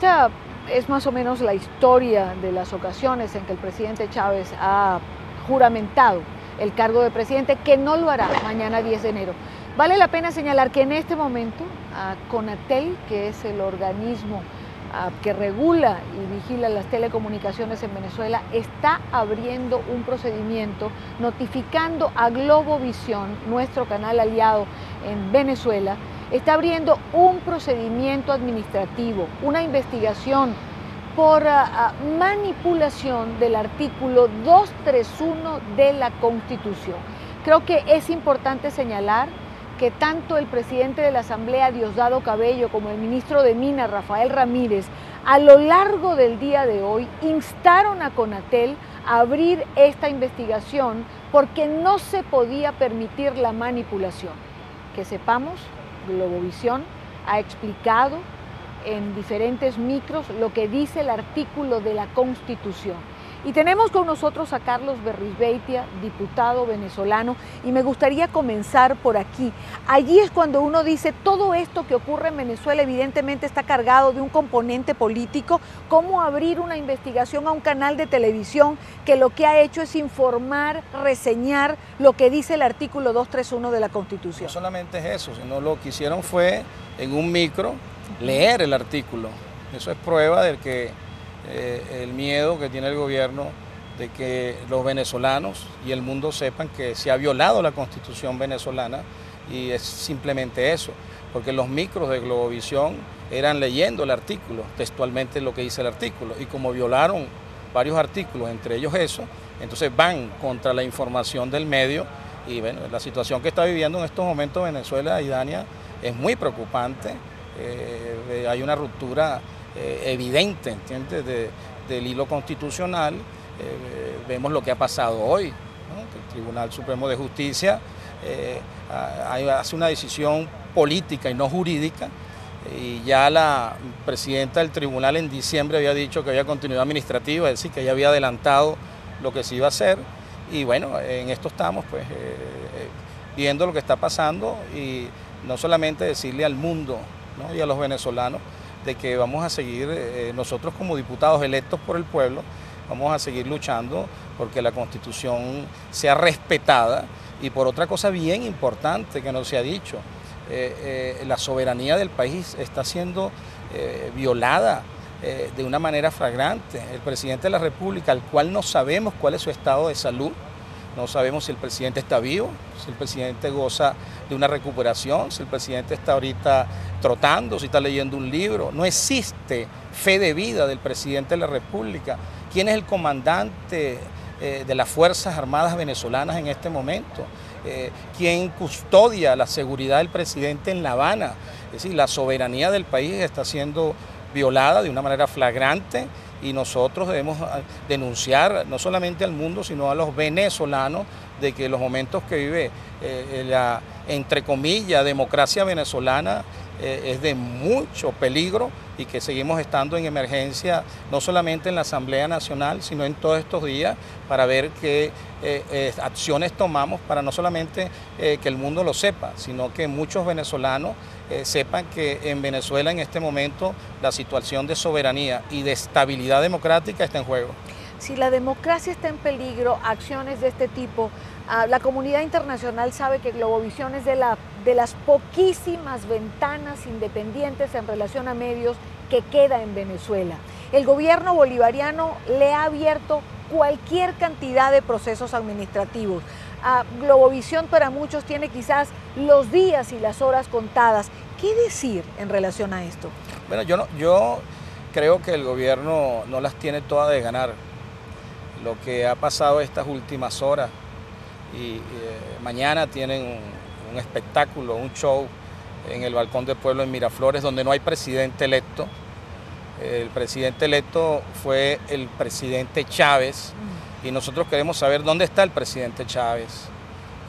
Esta es más o menos la historia de las ocasiones en que el presidente Chávez ha juramentado el cargo de presidente, que no lo hará mañana 10 de enero. Vale la pena señalar que en este momento CONATEL, que es el organismo que regula y vigila las telecomunicaciones en Venezuela, está abriendo un procedimiento notificando a Globovisión, nuestro canal aliado en Venezuela, está abriendo un procedimiento administrativo, una investigación por manipulación del artículo 231 de la Constitución. Creo que es importante señalar que tanto el presidente de la Asamblea, Diosdado Cabello, como el ministro de Minas, Rafael Ramírez, a lo largo del día de hoy instaron a CONATEL a abrir esta investigación porque no se podía permitir la manipulación. Que sepamos, Globovisión ha explicado en diferentes micros lo que dice el artículo de la Constitución. Y tenemos con nosotros a Carlos Berrizbeitia, diputado venezolano, y me gustaría comenzar por aquí. Allí es cuando uno dice, todo esto que ocurre en Venezuela evidentemente está cargado de un componente político. ¿Cómo abrir una investigación a un canal de televisión que lo que ha hecho es informar, reseñar lo que dice el artículo 231 de la Constitución? No solamente es eso, sino lo que hicieron fue, en un micro, leer el artículo. Eso es prueba de que el miedo que tiene el gobierno de que los venezolanos y el mundo sepan que se ha violado la Constitución venezolana, y es simplemente eso, porque los micros de Globovisión eran leyendo el artículo, textualmente lo que dice el artículo, y como violaron varios artículos, entre ellos eso, entonces van contra la información del medio. Y bueno, la situación que está viviendo en estos momentos Venezuela, Idania, es muy preocupante. Hay una ruptura evidente, ¿entiendes?, del hilo constitucional. Vemos lo que ha pasado hoy, ¿no? Que el Tribunal Supremo de Justicia hace una decisión política y no jurídica, y ya la presidenta del tribunal en diciembre había dicho que había continuidad administrativa, es decir, que ya había adelantado lo que se iba a hacer. Y bueno, en esto estamos pues viendo lo que está pasando, y no solamente decirle al mundo, ¿no?, y a los venezolanos de que vamos a seguir, nosotros como diputados electos por el pueblo, vamos a seguir luchando porque la Constitución sea respetada. Y por otra cosa bien importante que no se ha dicho, la soberanía del país está siendo violada de una manera flagrante. El presidente de la República, al cual no sabemos cuál es su estado de salud, no sabemos si el presidente está vivo, si el presidente goza de una recuperación, si el presidente está ahorita trotando, si está leyendo un libro. No existe fe de vida del presidente de la República. ¿Quién es el comandante de las Fuerzas Armadas venezolanas en este momento? ¿Quién custodia la seguridad del presidente en La Habana? Es decir, la soberanía del país está siendo violada de una manera flagrante, y nosotros debemos denunciar no solamente al mundo, sino a los venezolanos, de que los momentos que vive la, entre comillas, democracia venezolana es de mucho peligro, y que seguimos estando en emergencia, no solamente en la Asamblea Nacional, sino en todos estos días, para ver qué acciones tomamos para no solamente que el mundo lo sepa, sino que muchos venezolanos sepan que en Venezuela en este momento la situación de soberanía y de estabilidad democrática está en juego. Si la democracia está en peligro, acciones de este tipo, la comunidad internacional sabe que Globovisión es de las poquísimas ventanas independientes en relación a medios que queda en Venezuela. El gobierno bolivariano le ha abierto cualquier cantidad de procesos administrativos. Globovisión para muchos tiene quizás los días y las horas contadas. ¿Qué decir en relación a esto? Bueno, yo creo que el gobierno no las tiene todas de ganar. Lo que ha pasado estas últimas horas, y mañana tienen un espectáculo, un show en el Balcón del Pueblo en Miraflores, donde no hay presidente electo. El presidente electo fue el presidente Chávez, y nosotros queremos saber dónde está el presidente Chávez,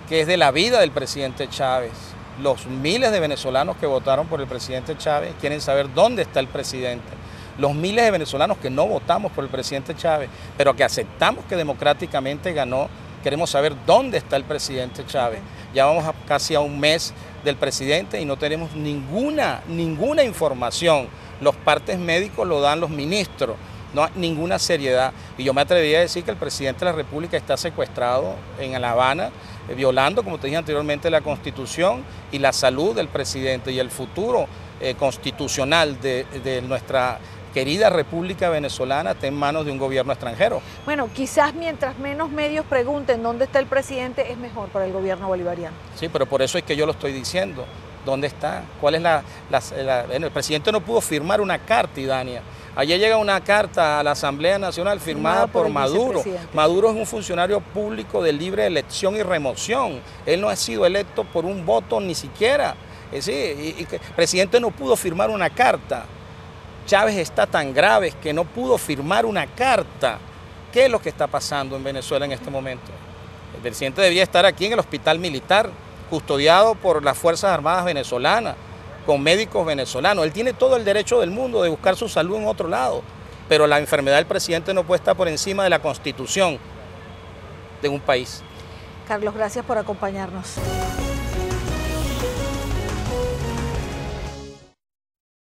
qué es de la vida del presidente Chávez. Los miles de venezolanos que votaron por el presidente Chávez quieren saber dónde está el presidente. Los miles de venezolanos que no votamos por el presidente Chávez, pero que aceptamos que democráticamente ganó, queremos saber dónde está el presidente Chávez. Ya vamos casi a un mes del presidente y no tenemos ninguna información. los partes médicos lo dan los ministros. No hay ninguna seriedad. Y yo me atrevería a decir que el presidente de la República está secuestrado en La Habana, violando, como te dije anteriormente, la Constitución y la salud del presidente y el futuro constitucional de nuestra querida República Venezolana está en manos de un gobierno extranjero. Bueno, quizás mientras menos medios pregunten dónde está el presidente, es mejor para el gobierno bolivariano. Sí, pero por eso es que yo lo estoy diciendo. ¿Dónde está? ¿Cuál es bueno, el presidente no pudo firmar una carta, Idania. Ayer llega una carta a la Asamblea Nacional firmada por Maduro. Maduro es un funcionario público de libre elección y remoción. Él no ha sido electo por un voto ni siquiera. Es decir, el presidente no pudo firmar una carta. Chávez está tan grave que no pudo firmar una carta. ¿Qué es lo que está pasando en Venezuela en este momento? El presidente debía estar aquí en el hospital militar, custodiado por las Fuerzas Armadas venezolanas, con médicos venezolanos. Él tiene todo el derecho del mundo de buscar su salud en otro lado, pero la enfermedad del presidente no puede estar por encima de la Constitución de un país. Carlos, gracias por acompañarnos.